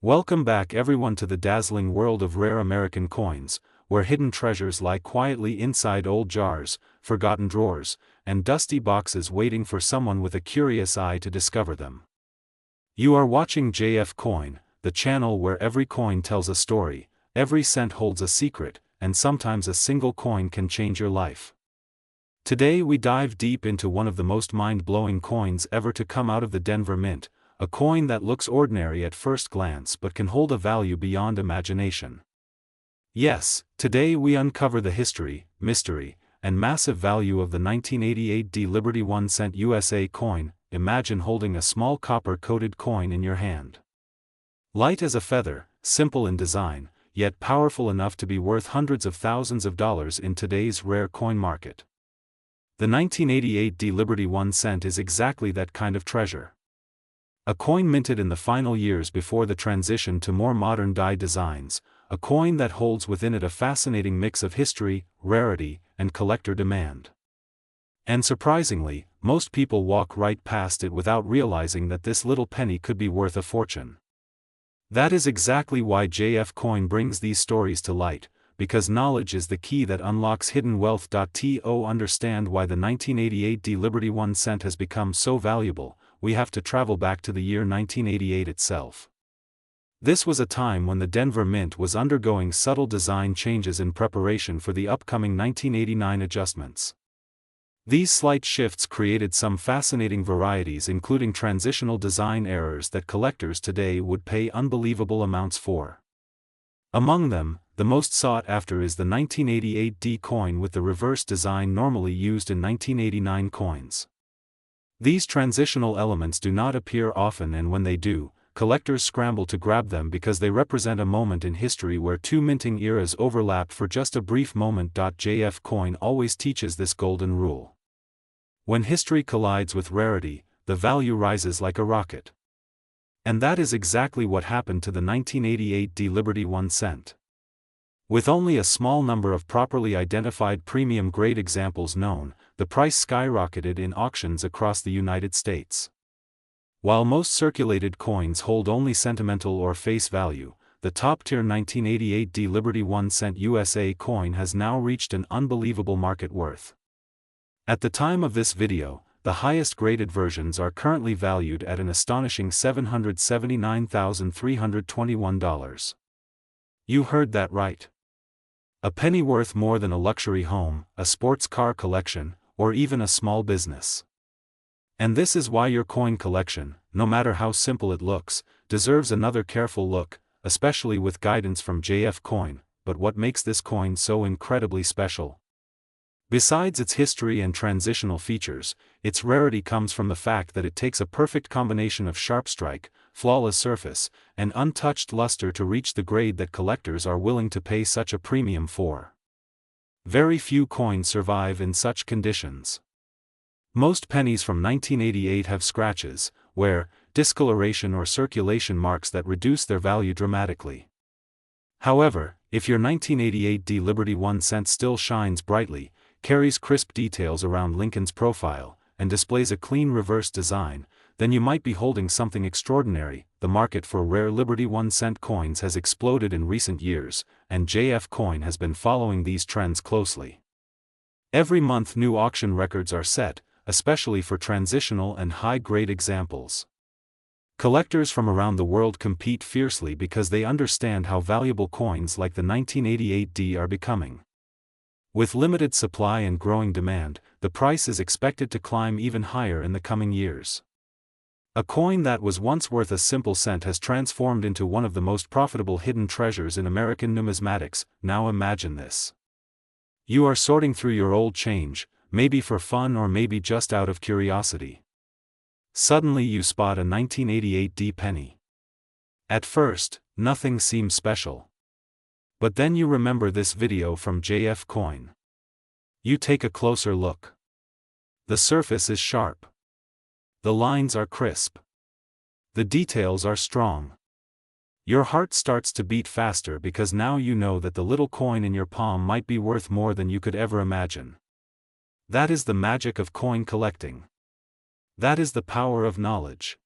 Welcome back everyone to the dazzling world of rare American coins, where hidden treasures lie quietly inside old jars, forgotten drawers, and dusty boxes waiting for someone with a curious eye to discover them. You are watching JF Coin, the channel where every coin tells a story, every cent holds a secret, and sometimes a single coin can change your life. Today we dive deep into one of the most mind-blowing coins ever to come out of the Denver Mint, a coin that looks ordinary at first glance but can hold a value beyond imagination. Yes, today we uncover the history, mystery, and massive value of the 1988 D Liberty 1 cent USA coin. Imagine holding a small copper-coated coin in your hand. Light as a feather, simple in design, yet powerful enough to be worth hundreds of thousands of dollars in today's rare coin market. The 1988 D Liberty 1 cent is exactly that kind of treasure. A coin minted in the final years before the transition to more modern die designs, a coin that holds within it a fascinating mix of history, rarity, and collector demand. And surprisingly, most people walk right past it without realizing that this little penny could be worth a fortune. That is exactly why JF Coin brings these stories to light, because knowledge is the key that unlocks hidden wealth. To understand why the 1988 D Liberty 1 cent has become so valuable, we have to travel back to the year 1988 itself. This was a time when the Denver Mint was undergoing subtle design changes in preparation for the upcoming 1989 adjustments. These slight shifts created some fascinating varieties, including transitional design errors that collectors today would pay unbelievable amounts for. Among them, the most sought after is the 1988 D coin with the reverse design normally used in 1989 coins. These transitional elements do not appear often, and when they do, collectors scramble to grab them because they represent a moment in history where two minting eras overlapped for just a brief moment. JF Coin always teaches this golden rule. When history collides with rarity, the value rises like a rocket. And that is exactly what happened to the 1988 D Liberty 1 cent. With only a small number of properly identified premium-grade examples known, the price skyrocketed in auctions across the United States. While most circulated coins hold only sentimental or face value, the top-tier 1988 D Liberty 1 cent USA coin has now reached an unbelievable market worth. At the time of this video, the highest-graded versions are currently valued at an astonishing $779,321. You heard that right. A penny worth more than a luxury home, a sports car collection, or even a small business. And this is why your coin collection, no matter how simple it looks, deserves another careful look, especially with guidance from JF Coin. But what makes this coin so incredibly special? Besides its history and transitional features, its rarity comes from the fact that it takes a perfect combination of sharp strike, flawless surface, and untouched luster to reach the grade that collectors are willing to pay such a premium for. Very few coins survive in such conditions. Most pennies from 1988 have scratches, wear, discoloration or circulation marks that reduce their value dramatically. However, if your 1988 D Liberty 1 cent still shines brightly, carries crisp details around Lincoln's profile, and displays a clean reverse design, then you might be holding something extraordinary. The market for rare Liberty 1 cent coins has exploded in recent years, and JF Coin has been following these trends closely. Every month new auction records are set, especially for transitional and high-grade examples. Collectors from around the world compete fiercely because they understand how valuable coins like the 1988 D are becoming. With limited supply and growing demand, the price is expected to climb even higher in the coming years. A coin that was once worth a simple cent has transformed into one of the most profitable hidden treasures in American numismatics. Now imagine this. You are sorting through your old change, maybe for fun or maybe just out of curiosity. Suddenly you spot a 1988 D penny. At first, nothing seems special. But then you remember this video from JF Coin. You take a closer look. The surface is sharp. The lines are crisp. The details are strong. Your heart starts to beat faster because now you know that the little coin in your palm might be worth more than you could ever imagine. That is the magic of coin collecting. That is the power of knowledge.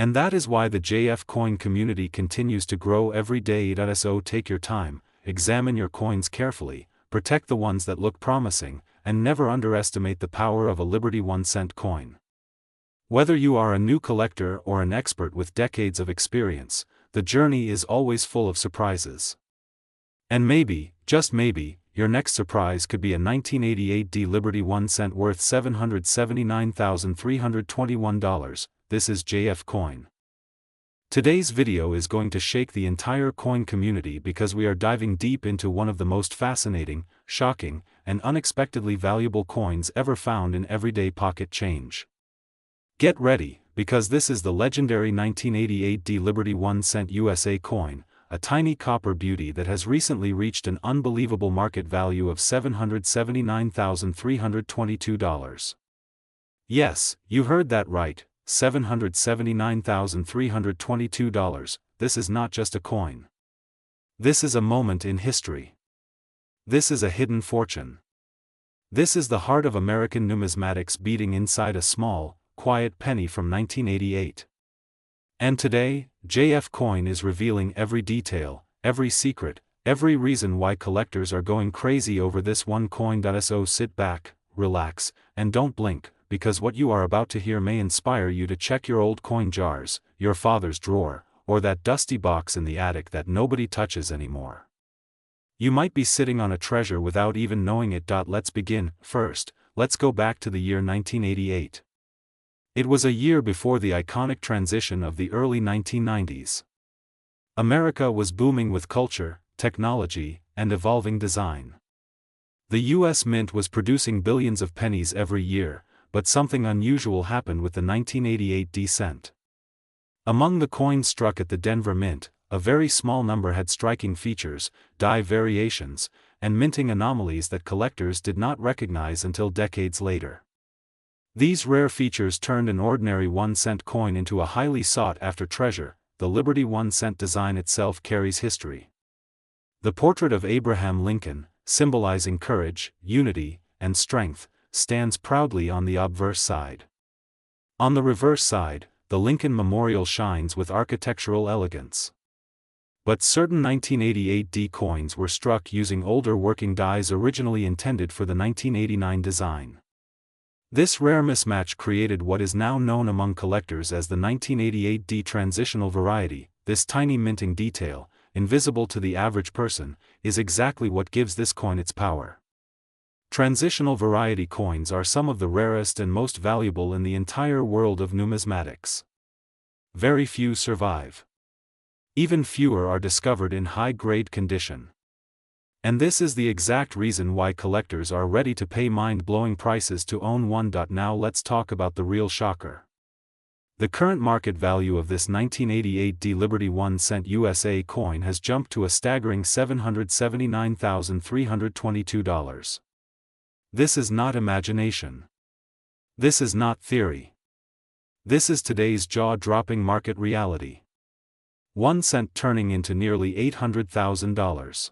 And that is why the JF coin community continues to grow every day. So take your time, examine your coins carefully, protect the ones that look promising, and never underestimate the power of a Liberty 1-cent coin. Whether you are a new collector or an expert with decades of experience, the journey is always full of surprises. And maybe, just maybe, your next surprise could be a 1988 Liberty 1-cent worth $779,321. This is JF Coin. Today's video is going to shake the entire coin community because we are diving deep into one of the most fascinating, shocking, and unexpectedly valuable coins ever found in everyday pocket change. Get ready, because this is the legendary 1988 Liberty 1-cent USA coin, a tiny copper beauty that has recently reached an unbelievable market value of $779,322. Yes, you heard that right, $779,322. This is not just a coin. This is a moment in history. This is a hidden fortune. This is the heart of American numismatics beating inside a small, quiet penny from 1988. And today, JF Coin is revealing every detail, every secret, every reason why collectors are going crazy over this one coin. So sit back, relax, and don't blink, because what you are about to hear may inspire you to check your old coin jars, your father's drawer, or that dusty box in the attic that nobody touches anymore. You might be sitting on a treasure without even knowing it. Let's begin. First, let's go back to the year 1988. It was a year before the iconic transition of the early 1990s. America was booming with culture, technology, and evolving design. The US Mint was producing billions of pennies every year, but something unusual happened with the 1988 cent. Among the coins struck at the Denver Mint, a very small number had striking features, die variations, and minting anomalies that collectors did not recognize until decades later. These rare features turned an ordinary 1-cent coin into a highly sought-after treasure. The Liberty 1-cent design itself carries history. The portrait of Abraham Lincoln, symbolizing courage, unity, and strength, stands proudly on the obverse side. On the reverse side, the Lincoln Memorial shines with architectural elegance. But certain 1988 coins were struck using older working dies originally intended for the 1989 design. This rare mismatch created what is now known among collectors as the 1988 transitional variety. This tiny minting detail, invisible to the average person, is exactly what gives this coin its power. Transitional variety coins are some of the rarest and most valuable in the entire world of numismatics. Very few survive. Even fewer are discovered in high-grade condition. And this is the exact reason why collectors are ready to pay mind-blowing prices to own one. Now let's talk about the real shocker. The current market value of this 1988 Liberty 1-cent USA coin has jumped to a staggering $779,322. This is not imagination. This is not theory. This is today's jaw-dropping market reality. 1 cent turning into nearly $800,000.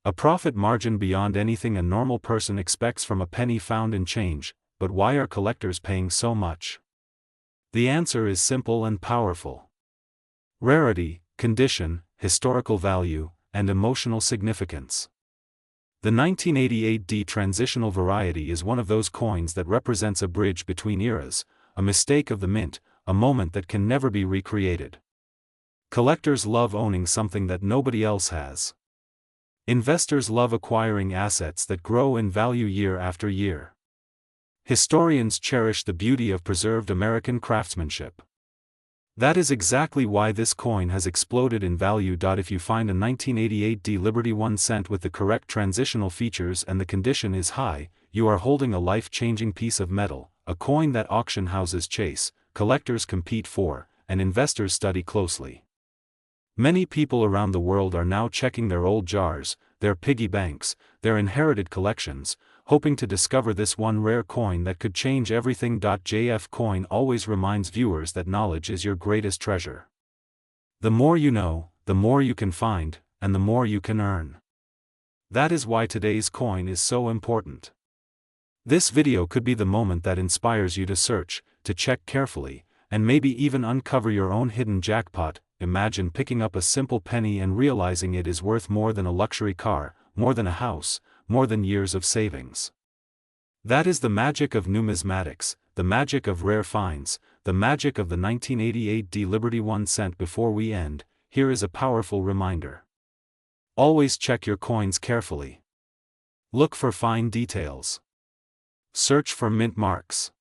A profit margin beyond anything a normal person expects from a penny found in change. But why are collectors paying so much? The answer is simple and powerful. Rarity, condition, historical value, and emotional significance. The 1988 transitional variety is one of those coins that represents a bridge between eras, a mistake of the mint, a moment that can never be recreated. Collectors love owning something that nobody else has. Investors love acquiring assets that grow in value year after year. Historians cherish the beauty of preserved American craftsmanship. That is exactly why this coin has exploded in value. If you find a 1988 Liberty 1 cent with the correct transitional features and the condition is high, you are holding a life-changing piece of metal, a coin that auction houses chase, collectors compete for, and investors study closely. Many people around the world are now checking their old jars, their piggy banks, their inherited collections, hoping to discover this one rare coin that could change everything. JF Coin always reminds viewers that knowledge is your greatest treasure. The more you know, the more you can find, and the more you can earn. That is why today's coin is so important. This video could be the moment that inspires you to search, to check carefully, and maybe even uncover your own hidden jackpot. Imagine picking up a simple penny and realizing it is worth more than a luxury car, more than a house, more than years of savings. That is the magic of numismatics, the magic of rare finds, the magic of the 1988 D Liberty 1 cent. Before we end, here is a powerful reminder. Always check your coins carefully. Look for fine details. Search for mint marks.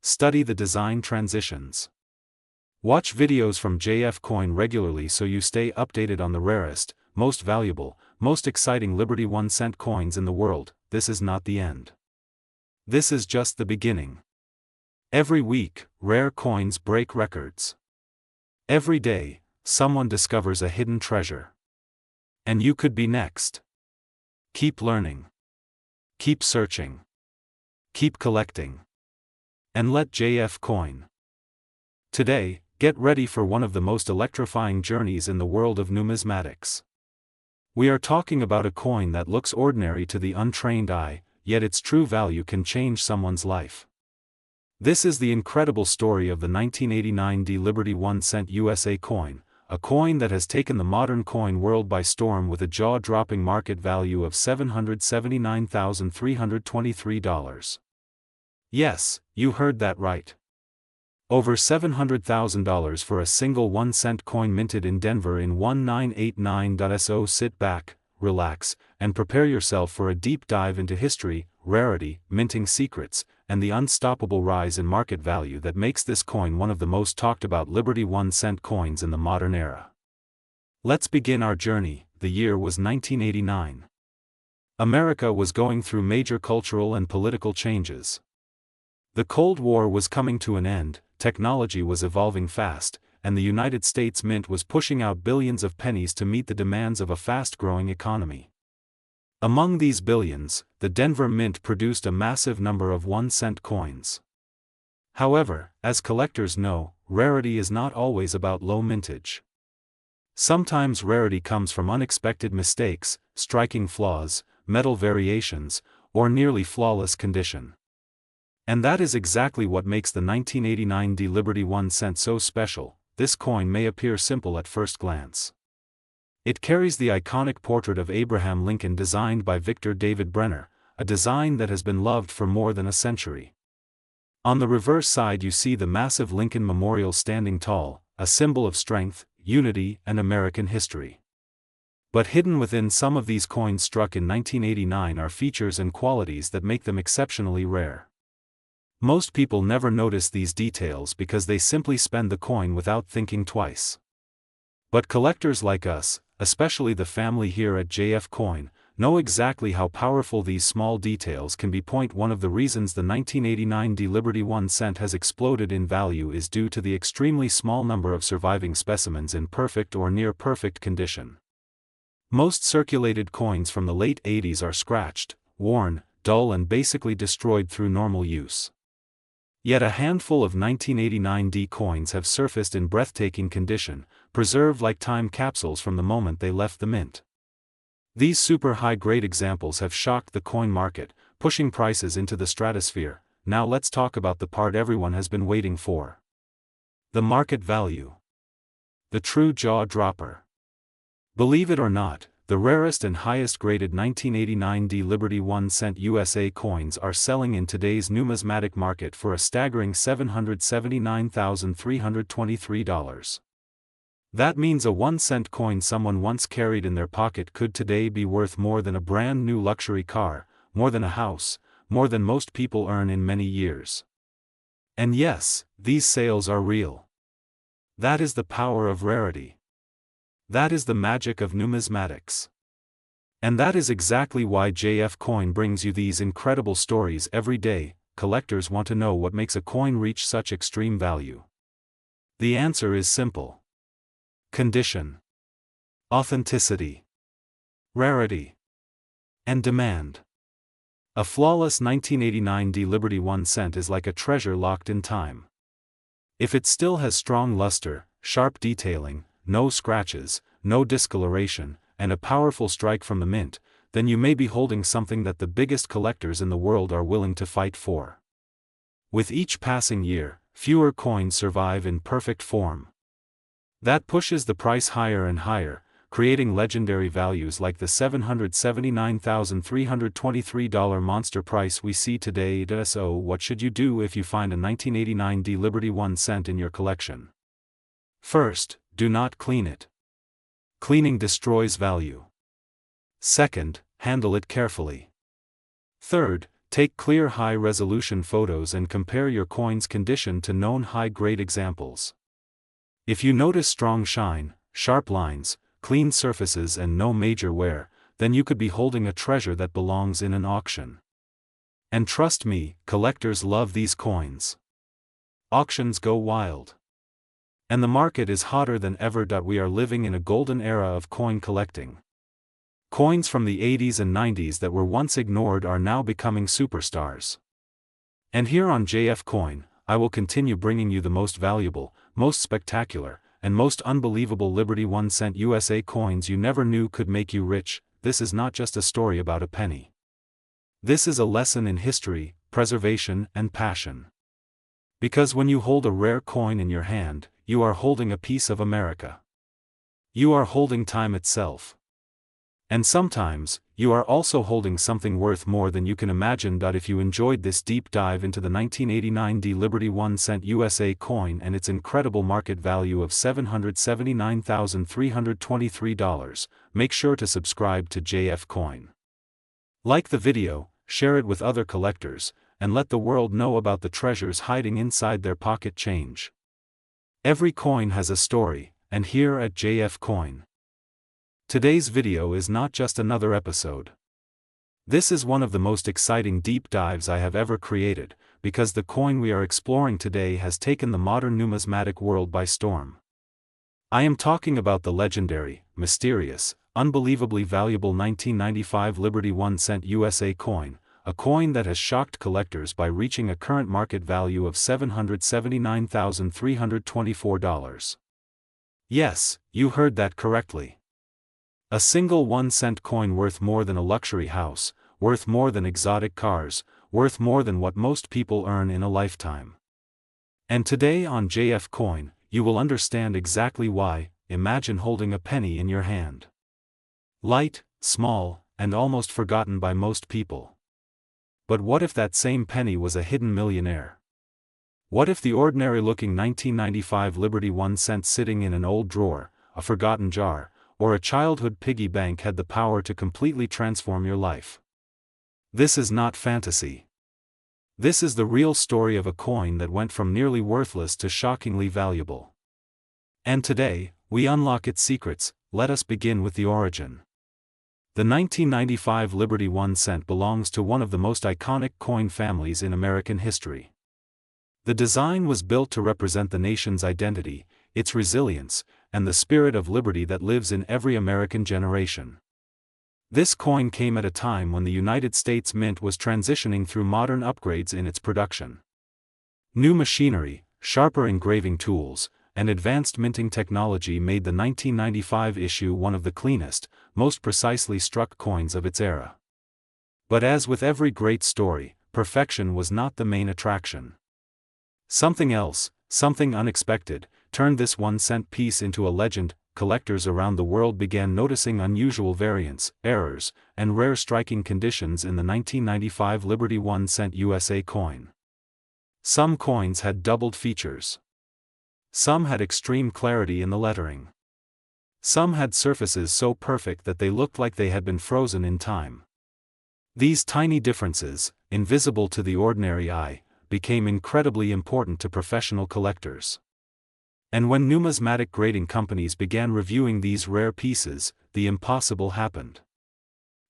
Study the design transitions. Watch videos from JF Coin regularly so you stay updated on the rarest, most valuable, most exciting Liberty 1 cent coins in the world. This is not the end. This is just the beginning. Every week, rare coins break records. Every day, someone discovers a hidden treasure. And you could be next. Keep learning. Keep searching. Keep collecting. And let JF Coin. Today, get ready for one of the most electrifying journeys in the world of numismatics. We are talking about a coin that looks ordinary to the untrained eye, yet its true value can change someone's life. This is the incredible story of the 1989 D Liberty 1 cent USA coin, a coin that has taken the modern coin world by storm with a jaw-dropping market value of $779,323. Yes, you heard that right. Over $700,000 for a single 1 cent coin minted in Denver in 1989. Sit back, relax, and prepare yourself for a deep dive into history, rarity, minting secrets, and the unstoppable rise in market value that makes this coin one of the most talked about Liberty 1 cent coins in the modern era. Let's begin our journey. The year was 1989. America was going through major cultural and political changes. The Cold War was coming to an end, technology was evolving fast, and the United States Mint was pushing out billions of pennies to meet the demands of a fast-growing economy. Among these billions, the Denver Mint produced a massive number of 1 cent coins. However, as collectors know, rarity is not always about low mintage. Sometimes rarity comes from unexpected mistakes, striking flaws, metal variations, or nearly flawless condition. And that is exactly what makes the 1989 D Liberty 1 cent so special. This coin may appear simple at first glance. It carries the iconic portrait of Abraham Lincoln designed by Victor David Brenner, a design that has been loved for more than a century. On the reverse side you see the massive Lincoln Memorial standing tall, a symbol of strength, unity, and American history. But hidden within some of these coins struck in 1989 are features and qualities that make them exceptionally rare. Most people never notice these details because they simply spend the coin without thinking twice. But collectors like us, especially the family here at JF Coin, know exactly how powerful these small details can be. One of the reasons the 1989 D Liberty 1 cent has exploded in value is due to the extremely small number of surviving specimens in perfect or near perfect condition. Most circulated coins from the late 80s are scratched, worn, dull, and basically destroyed through normal use. Yet a handful of 1989 D coins have surfaced in breathtaking condition, preserved like time capsules from the moment they left the mint. These super high-grade examples have shocked the coin market, pushing prices into the stratosphere. Now let's talk about the part everyone has been waiting for. The market value. The true jaw-dropper. Believe it or not, the rarest and highest-graded 1989 D Liberty 1 cent USA coins are selling in today's numismatic market for a staggering $779,323. That means a 1 cent coin someone once carried in their pocket could today be worth more than a brand new luxury car, more than a house, more than most people earn in many years. And yes, these sales are real. That is the power of rarity. That is the magic of numismatics. And that is exactly why JF Coin brings you these incredible stories every day. Collectors want to know what makes a coin reach such extreme value. The answer is simple. Condition, authenticity, rarity, and demand. A flawless 1989 D Liberty 1 cent is like a treasure locked in time. If it still has strong luster, sharp detailing, no scratches, no discoloration, and a powerful strike from the mint, then you may be holding something that the biggest collectors in the world are willing to fight for. With each passing year, fewer coins survive in perfect form. That pushes the price higher and higher, creating legendary values like the $779,323 monster price we see today. So what should you do if you find a 1989 D Liberty 1 cent in your collection? First, do not clean it. Cleaning destroys value. Second, handle it carefully. Third, take clear high-resolution photos and compare your coin's condition to known high-grade examples. If you notice strong shine, sharp lines, clean surfaces and no major wear, then you could be holding a treasure that belongs in an auction. And trust me, collectors love these coins. Auctions go wild. And the market is hotter than ever. We are living in a golden era of coin collecting. Coins from the 80s and 90s that were once ignored are now becoming superstars. And here on JF Coin, I will continue bringing you the most valuable, most spectacular, and most unbelievable Liberty 1 cent USA coins you never knew could make you rich. This is not just a story about a penny. This is a lesson in history, preservation, and passion. Because when you hold a rare coin in your hand, you are holding a piece of America. You are holding time itself. And sometimes, you are also holding something worth more than you can imagine. If you enjoyed this deep dive into the 1989 D Liberty 1 cent USA coin and its incredible market value of $779,323, make sure to subscribe to JF Coin. Like the video, share it with other collectors, and let the world know about the treasures hiding inside their pocket change. Every coin has a story, and here at JF Coin, today's video is not just another episode. This is one of the most exciting deep dives I have ever created, because the coin we are exploring today has taken the modern numismatic world by storm. I am talking about the legendary, mysterious, unbelievably valuable 1995 Liberty 1 cent USA coin, a coin that has shocked collectors by reaching a current market value of $779,324. Yes, you heard that correctly. A single 1 cent coin worth more than a luxury house, worth more than exotic cars, worth more than what most people earn in a lifetime. And today on JF Coin, you will understand exactly why. Imagine holding a penny in your hand. Light, small, and almost forgotten by most people. But what if that same penny was a hidden millionaire? What if the ordinary-looking 1995 Liberty 1 cent sitting in an old drawer, a forgotten jar, or a childhood piggy bank had the power to completely transform your life? This is not fantasy. This is the real story of a coin that went from nearly worthless to shockingly valuable. And today, we unlock its secrets. Let us begin with the origin. The 1995 Liberty 1 cent belongs to one of the most iconic coin families in American history. The design was built to represent the nation's identity, its resilience, and the spirit of liberty that lives in every American generation. This coin came at a time when the United States Mint was transitioning through modern upgrades in its production. New machinery, sharper engraving tools, and advanced minting technology made the 1995 issue one of the cleanest, most precisely struck coins of its era. But as with every great story, perfection was not the main attraction. Something else, something unexpected, turned this 1 cent piece into a legend. Collectors around the world began noticing unusual variants, errors, and rare striking conditions in the 1995 Liberty 1 cent USA coin. Some coins had doubled features. Some had extreme clarity in the lettering. Some had surfaces so perfect that they looked like they had been frozen in time. These tiny differences, invisible to the ordinary eye, became incredibly important to professional collectors. And when numismatic grading companies began reviewing these rare pieces, the impossible happened.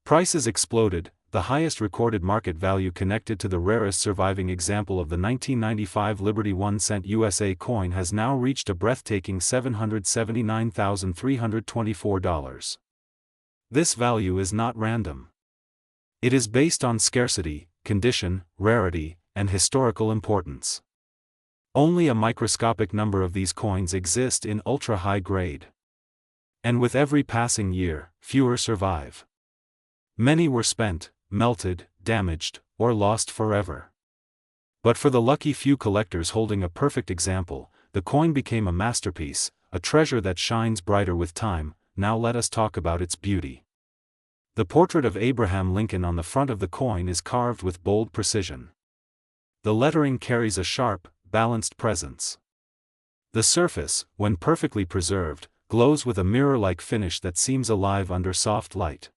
Prices exploded. The highest recorded market value connected to the rarest surviving example of the 1995 Liberty 1 cent USA coin has now reached a breathtaking $779,324. This value is not random. It is based on scarcity, condition, rarity, and historical importance. Only a microscopic number of these coins exist in ultra-high grade. And with every passing year, fewer survive. Many were spent, melted, damaged, or lost forever. But for the lucky few collectors holding a perfect example, the coin became a masterpiece, a treasure that shines brighter with time. Now let us talk about its beauty. The portrait of Abraham Lincoln on the front of the coin is carved with bold precision. The lettering carries a sharp, balanced presence. The surface, when perfectly preserved, glows with a mirror-like finish that seems alive under soft light.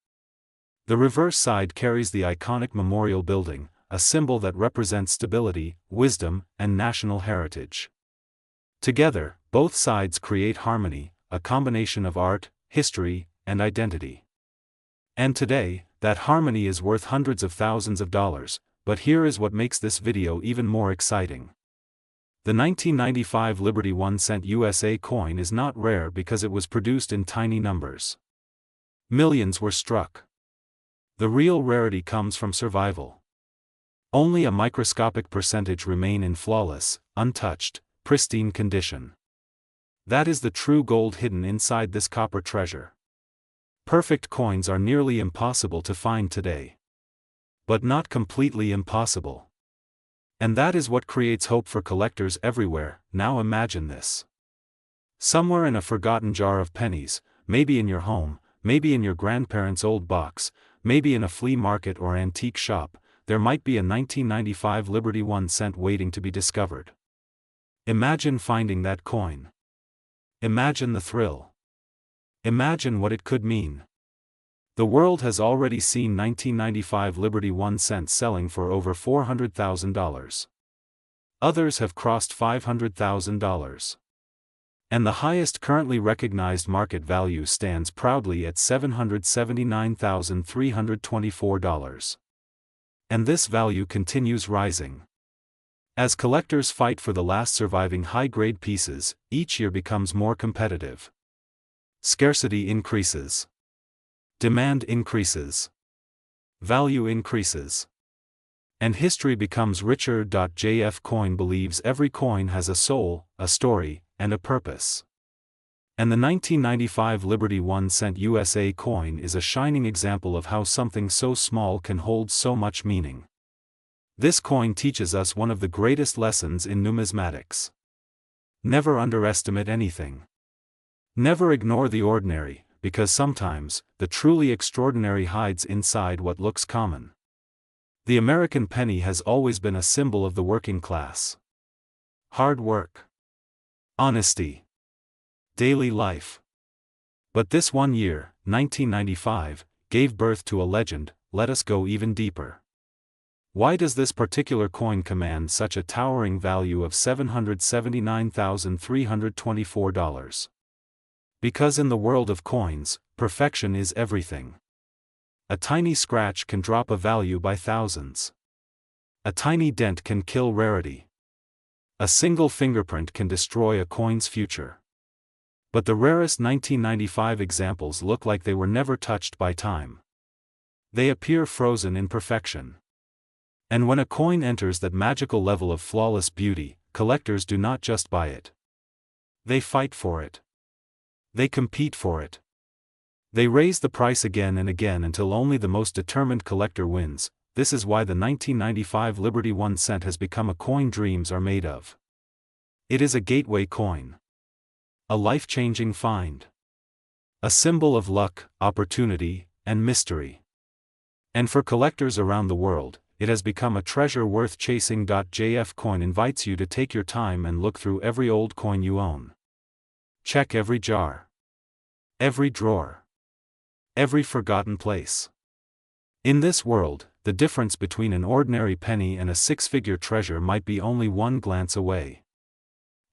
The reverse side carries the iconic memorial building, a symbol that represents stability, wisdom, and national heritage. Together, both sides create harmony, a combination of art, history, and identity. And today, that harmony is worth hundreds of thousands of dollars, but here is what makes this video even more exciting. The 1995 Liberty 1-cent USA coin is not rare because it was produced in tiny numbers. Millions were struck. The real rarity comes from survival. Only a microscopic percentage remain in flawless, untouched, pristine condition. That is the true gold hidden inside this copper treasure. Perfect coins are nearly impossible to find today. But not completely impossible. And that is what creates hope for collectors everywhere. Now imagine this. Somewhere in a forgotten jar of pennies, maybe in your home, maybe in your grandparents' old box, maybe in a flea market or antique shop, there might be a 1995 Liberty 1-cent waiting to be discovered. Imagine finding that coin. Imagine the thrill. Imagine what it could mean. The world has already seen 1995 Liberty 1-cent selling for over $400,000. Others have crossed $500,000. And the highest currently recognized market value stands proudly at $779,324. And this value continues rising. As collectors fight for the last surviving high-grade pieces, each year becomes more competitive. Scarcity increases. Demand increases. Value increases. And history becomes richer. JF Coin believes every coin has a soul, a story, and a purpose. And the 1995 Liberty 1-cent USA coin is a shining example of how something so small can hold so much meaning. This coin teaches us one of the greatest lessons in numismatics. Never underestimate anything. Never ignore the ordinary, because sometimes, the truly extraordinary hides inside what looks common. The American penny has always been a symbol of the working class. Hard work. Honesty. Daily life. But this one year, 1995, gave birth to a legend. Let us go even deeper. Why does this particular coin command such a towering value of $779,324? Because in the world of coins, perfection is everything. A tiny scratch can drop a value by thousands. A tiny dent can kill rarity. A single fingerprint can destroy a coin's future. But the rarest 1995 examples look like they were never touched by time. They appear frozen in perfection. And when a coin enters that magical level of flawless beauty, collectors do not just buy it. They fight for it. They compete for it. They raise the price again and again until only the most determined collector wins. This is why the 1995 Liberty 1-cent has become a coin dreams are made of. It is a gateway coin. A life-changing find. A symbol of luck, opportunity, and mystery. And for collectors around the world, it has become a treasure worth chasing. JF Coin invites you to take your time and look through every old coin you own. Check every jar. Every drawer. Every forgotten place. In this world, the difference between an ordinary penny and a six-figure treasure might be only one glance away.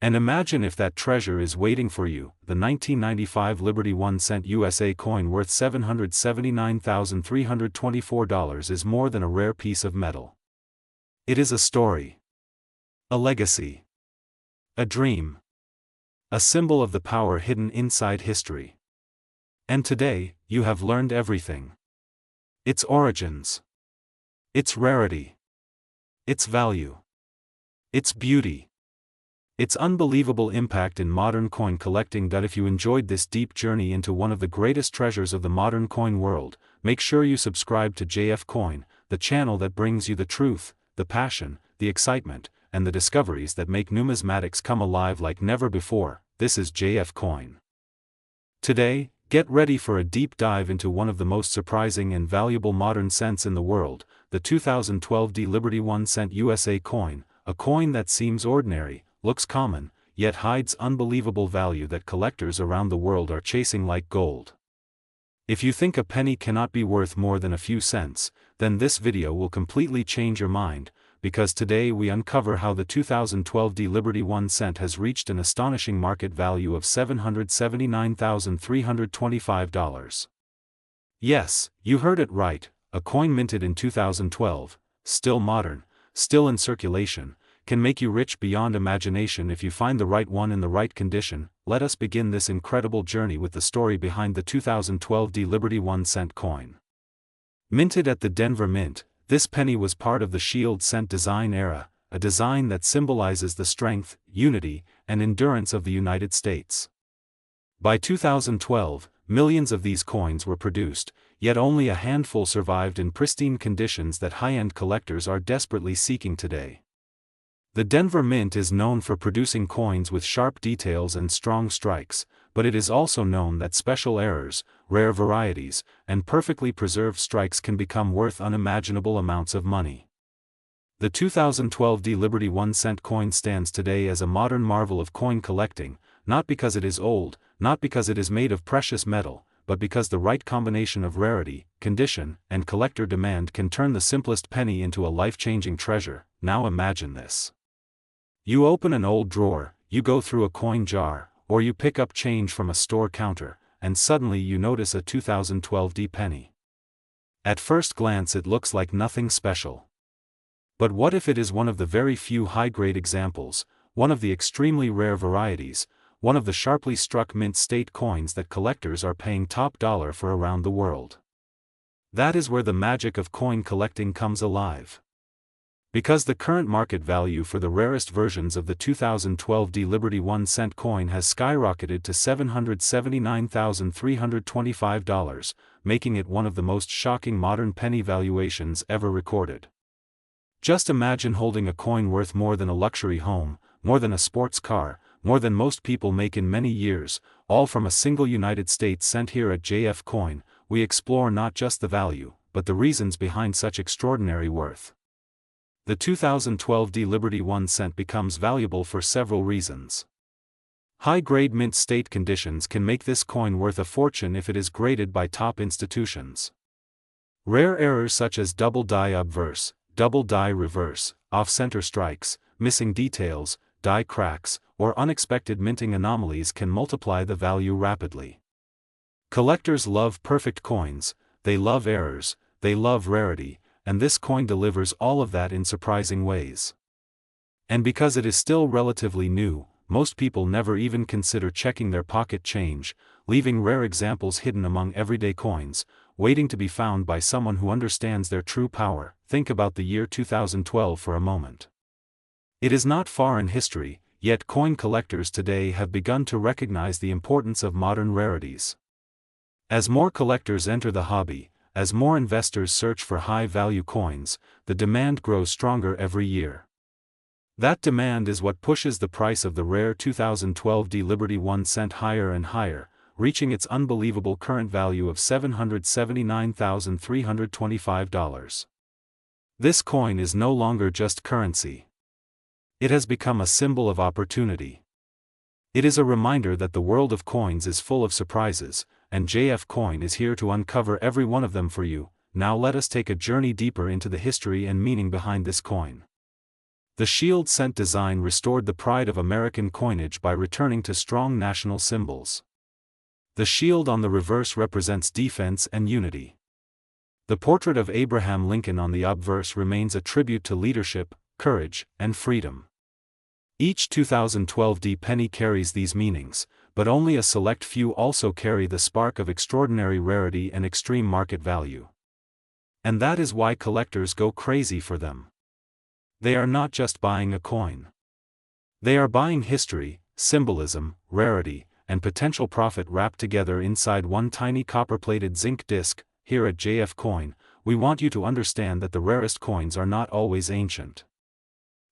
And imagine if that treasure is waiting for you. The 1995 Liberty 1-cent USA coin worth $779,324 is more than a rare piece of metal. It is a story. A legacy. A dream. A symbol of the power hidden inside history. And today, you have learned everything. Its origins. Its rarity. Its value. Its beauty. Its unbelievable impact in modern coin collecting. If you enjoyed this deep journey into one of the greatest treasures of the modern coin world, make sure you subscribe to JF Coin, the channel that brings you the truth, the passion, the excitement, and the discoveries that make numismatics come alive like never before. This is JF Coin. Today, get ready for a deep dive into one of the most surprising and valuable modern cents in the world, the 2012 D Liberty 1 cent USA coin, a coin that seems ordinary, looks common, yet hides unbelievable value that collectors around the world are chasing like gold. If you think a penny cannot be worth more than a few cents, then this video will completely change your mind, because today we uncover how the 2012 D Liberty 1 cent has reached an astonishing market value of $779,325. Yes, you heard it right, a coin minted in 2012, still modern, still in circulation, can make you rich beyond imagination if you find the right one in the right condition. Let us begin this incredible journey with the story behind the 2012 D Liberty 1 cent coin. Minted at the Denver Mint, this penny was part of the shield cent design era, a design that symbolizes the strength, unity, and endurance of the United States. By 2012, millions of these coins were produced, yet only a handful survived in pristine conditions that high-end collectors are desperately seeking today. The Denver Mint is known for producing coins with sharp details and strong strikes, but it is also known that special errors, rare varieties, and perfectly preserved strikes can become worth unimaginable amounts of money. The 2012 D Liberty 1 cent coin stands today as a modern marvel of coin collecting, not because it is old, not because it is made of precious metal, but because the right combination of rarity, condition, and collector demand can turn the simplest penny into a life-changing treasure. Now imagine this. You open an old drawer, you go through a coin jar, or you pick up change from a store counter, and suddenly you notice a 2012 D penny. At first glance it looks like nothing special. But what if it is one of the very few high-grade examples, one of the extremely rare varieties, one of the sharply struck mint state coins that collectors are paying top dollar for around the world? That is where the magic of coin collecting comes alive. Because the current market value for the rarest versions of the 2012 D Liberty 1 cent coin has skyrocketed to $779,325, making it one of the most shocking modern penny valuations ever recorded. Just imagine holding a coin worth more than a luxury home, more than a sports car, more than most people make in many years, all from a single United States cent. Here at JF Coin, we explore not just the value, but the reasons behind such extraordinary worth. The 2012 D Liberty 1 cent becomes valuable for several reasons. High-grade mint state conditions can make this coin worth a fortune if it is graded by top institutions. Rare errors such as double die obverse, double die reverse, off-center strikes, missing details, die cracks, or unexpected minting anomalies can multiply the value rapidly. Collectors love perfect coins, they love errors, they love rarity, and this coin delivers all of that in surprising ways. And because it is still relatively new, most people never even consider checking their pocket change, leaving rare examples hidden among everyday coins, waiting to be found by someone who understands their true power. Think about the year 2012 for a moment. It is not far in history, yet coin collectors today have begun to recognize the importance of modern rarities. As more collectors enter the hobby, as more investors search for high-value coins, the demand grows stronger every year. That demand is what pushes the price of the rare 2012 D Liberty 1 cent higher and higher, reaching its unbelievable current value of $779,325. This coin is no longer just currency. It has become a symbol of opportunity. It is a reminder that the world of coins is full of surprises, and JF Coin is here to uncover every one of them for you. Now let us take a journey deeper into the history and meaning behind this coin. The shield cent design restored the pride of American coinage by returning to strong national symbols. The shield on the reverse represents defense and unity. The portrait of Abraham Lincoln on the obverse remains a tribute to leadership, courage, and freedom. Each 2012 D penny carries these meanings, but only a select few also carry the spark of extraordinary rarity and extreme market value. And that is why collectors go crazy for them. They are not just buying a coin. They are buying history, symbolism, rarity, and potential profit wrapped together inside one tiny copper-plated zinc disc. Here at JF Coin, we want you to understand that the rarest coins are not always ancient.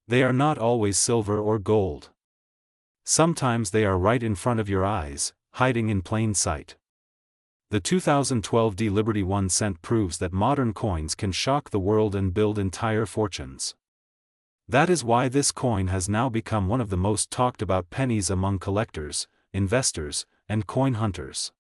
They are not always silver or gold. Sometimes they are right in front of your eyes, hiding in plain sight. The 2012 Liberty 1 cent proves that modern coins can shock the world and build entire fortunes. That is why this coin has now become one of the most talked about pennies among collectors, investors, and coin hunters.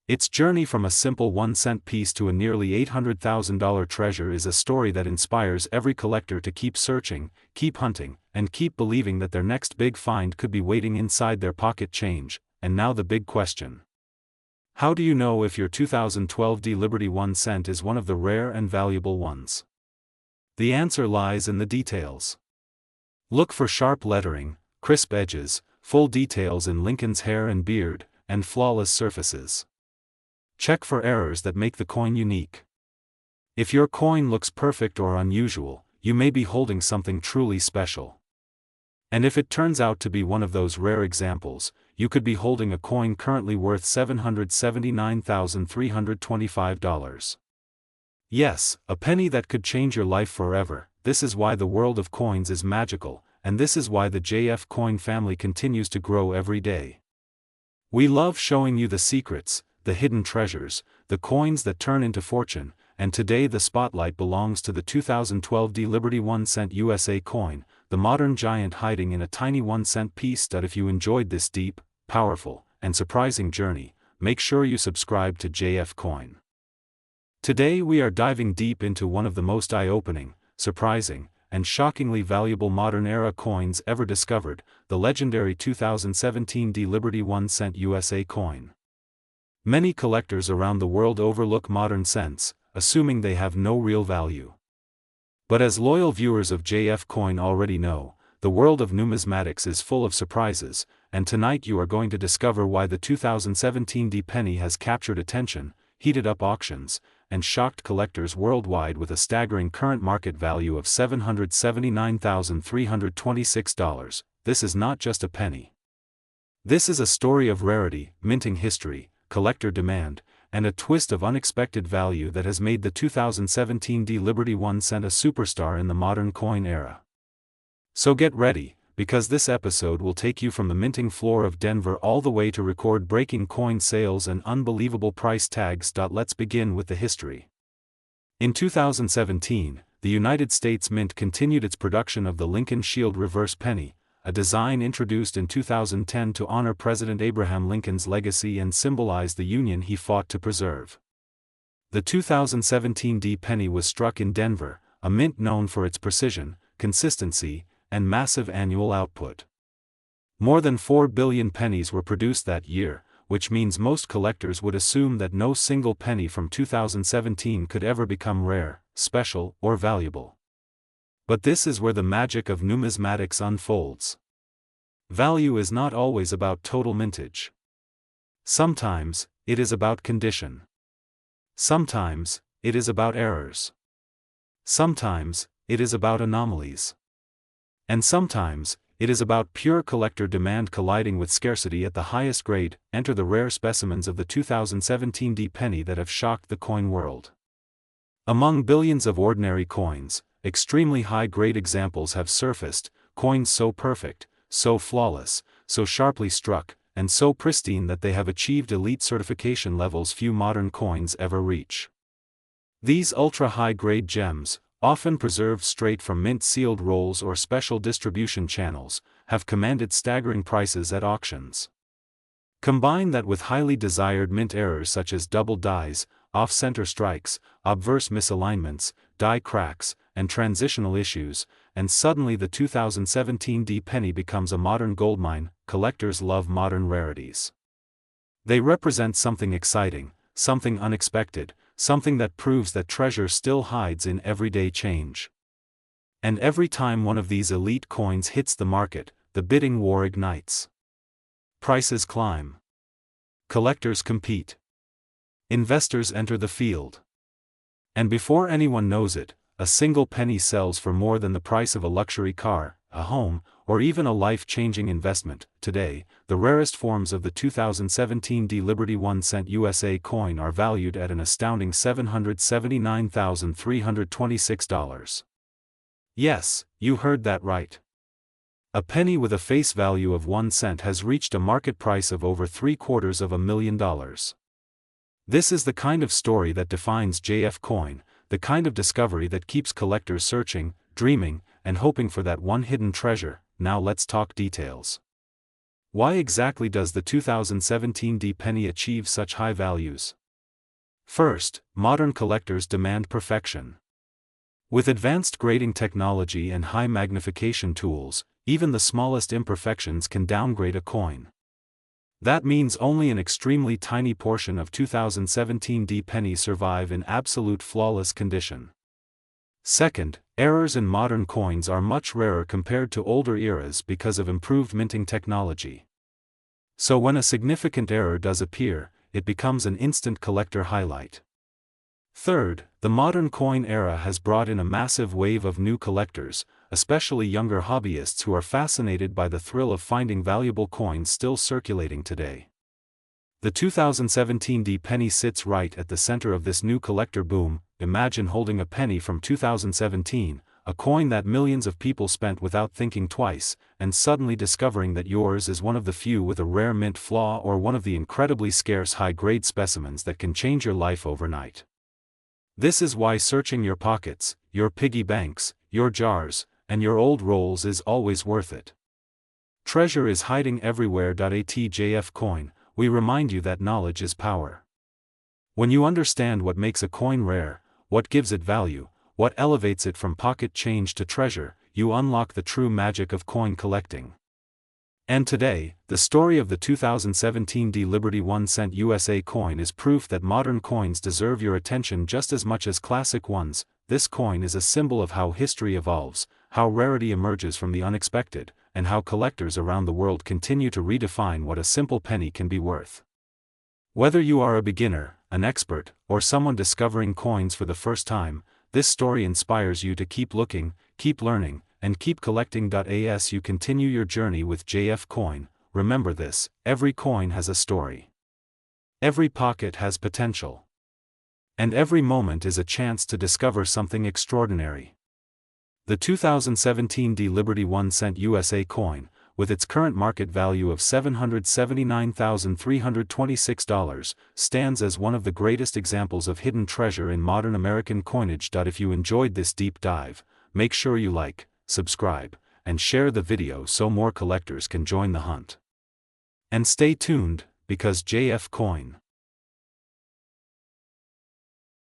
Its journey from a simple 1-cent piece to a nearly $800,000 treasure is a story that inspires every collector to keep searching, keep hunting, and keep believing that their next big find could be waiting inside their pocket change. And now the big question. How do you know if your 2012 Liberty 1 cent is one of the rare and valuable ones? The answer lies in the details. Look for sharp lettering, crisp edges, full details in Lincoln's hair and beard, and flawless surfaces. Check for errors that make the coin unique. If your coin looks perfect or unusual, you may be holding something truly special. And if it turns out to be one of those rare examples, you could be holding a coin currently worth $779,325. Yes, a penny that could change your life forever. This is why the world of coins is magical, and this is why the JF Coin family continues to grow every day. We love showing you the secrets, the hidden treasures, the coins that turn into fortune, and today the spotlight belongs to the 2012 Liberty 1 cent USA coin, the modern giant hiding in a tiny 1-cent piece. If you enjoyed this deep, powerful, and surprising journey, make sure you subscribe to JF Coin. Today we are diving deep into one of the most eye-opening, surprising, and shockingly valuable modern-era coins ever discovered, the legendary 2017 Liberty 1 cent USA coin. Many collectors around the world overlook modern cents, assuming they have no real value. But as loyal viewers of JF Coin already know, the world of numismatics is full of surprises, and tonight you are going to discover why the 2017 penny has captured attention, heated up auctions, and shocked collectors worldwide with a staggering current market value of $779,326. This is not just a penny. This is a story of rarity, minting history, collector demand, and a twist of unexpected value that has made the 2017 Liberty 1 cent a superstar in the modern coin era. So get ready, because this episode will take you from the minting floor of Denver all the way to record-breaking coin sales and unbelievable price tags. Let's begin with the history. In 2017, the United States Mint continued its production of the Lincoln Shield Reverse Penny, a design introduced in 2010 to honor President Abraham Lincoln's legacy and symbolize the Union he fought to preserve. The 2017 penny was struck in Denver, a mint known for its precision, consistency, and massive annual output. More than 4 billion pennies were produced that year, which means most collectors would assume that no single penny from 2017 could ever become rare, special, or valuable. But this is where the magic of numismatics unfolds. Value is not always about total mintage. Sometimes, it is about condition. Sometimes, it is about errors. Sometimes, it is about anomalies. And sometimes, it is about pure collector demand colliding with scarcity at the highest grade. Enter the rare specimens of the 2017 penny that have shocked the coin world. Among billions of ordinary coins, extremely high-grade examples have surfaced, coins so perfect, so flawless, so sharply struck, and so pristine that they have achieved elite certification levels few modern coins ever reach. These ultra-high-grade gems, often preserved straight from mint-sealed rolls or special distribution channels, have commanded staggering prices at auctions. Combine that with highly desired mint errors such as double dies, off-center strikes, obverse misalignments, die cracks, and transitional issues, and suddenly the 2017 penny becomes a modern goldmine. Collectors love modern rarities. They represent something exciting, something unexpected, something that proves that treasure still hides in everyday change. And every time one of these elite coins hits the market, the bidding war ignites. Prices climb. Collectors compete. Investors enter the field. And before anyone knows it, a single penny sells for more than the price of a luxury car, a home, or even a life-changing investment. Today, the rarest forms of the 2017 D Liberty 1 cent USA coin are valued at an astounding $779,326. Yes, you heard that right. A penny with a face value of 1 cent has reached a market price of over $750,000. This is the kind of story that defines JF Coin, the kind of discovery that keeps collectors searching, dreaming, and hoping for that one hidden treasure. Now let's talk details. Why exactly does the 2017 D penny achieve such high values? First, modern collectors demand perfection. With advanced grading technology and high magnification tools, even the smallest imperfections can downgrade a coin. That means only an extremely tiny portion of 2017 D pennies survive in absolute flawless condition. Second, errors in modern coins are much rarer compared to older eras because of improved minting technology. So when a significant error does appear, it becomes an instant collector highlight. Third, the modern coin era has brought in a massive wave of new collectors, especially younger hobbyists who are fascinated by the thrill of finding valuable coins still circulating today. The 2017 D penny sits right at the center of this new collector boom. Imagine holding a penny from 2017, a coin that millions of people spent without thinking twice, and suddenly discovering that yours is one of the few with a rare mint flaw or one of the incredibly scarce high-grade specimens that can change your life overnight. This is why searching your pockets, your piggy banks, your jars, and your old rolls is always worth it. Treasure is hiding everywhere. At JF Coin, we remind you that knowledge is power. When you understand what makes a coin rare, what gives it value, what elevates it from pocket change to treasure, you unlock the true magic of coin collecting. And today, the story of the 2017 D Liberty 1 cent USA coin is proof that modern coins deserve your attention just as much as classic ones. This coin is a symbol of how history evolves, how rarity emerges from the unexpected, and how collectors around the world continue to redefine what a simple penny can be worth. Whether you are a beginner, an expert, or someone discovering coins for the first time, this story inspires you to keep looking, keep learning, and keep collecting. As you continue your journey with JF Coin, remember this: every coin has a story. Every pocket has potential. And every moment is a chance to discover something extraordinary. The 2017 D Liberty 1 cent USA coin, with its current market value of $779,326, stands as one of the greatest examples of hidden treasure in modern American coinage. If you enjoyed this deep dive, make sure you like, subscribe, and share the video so more collectors can join the hunt. And stay tuned, because JF Coin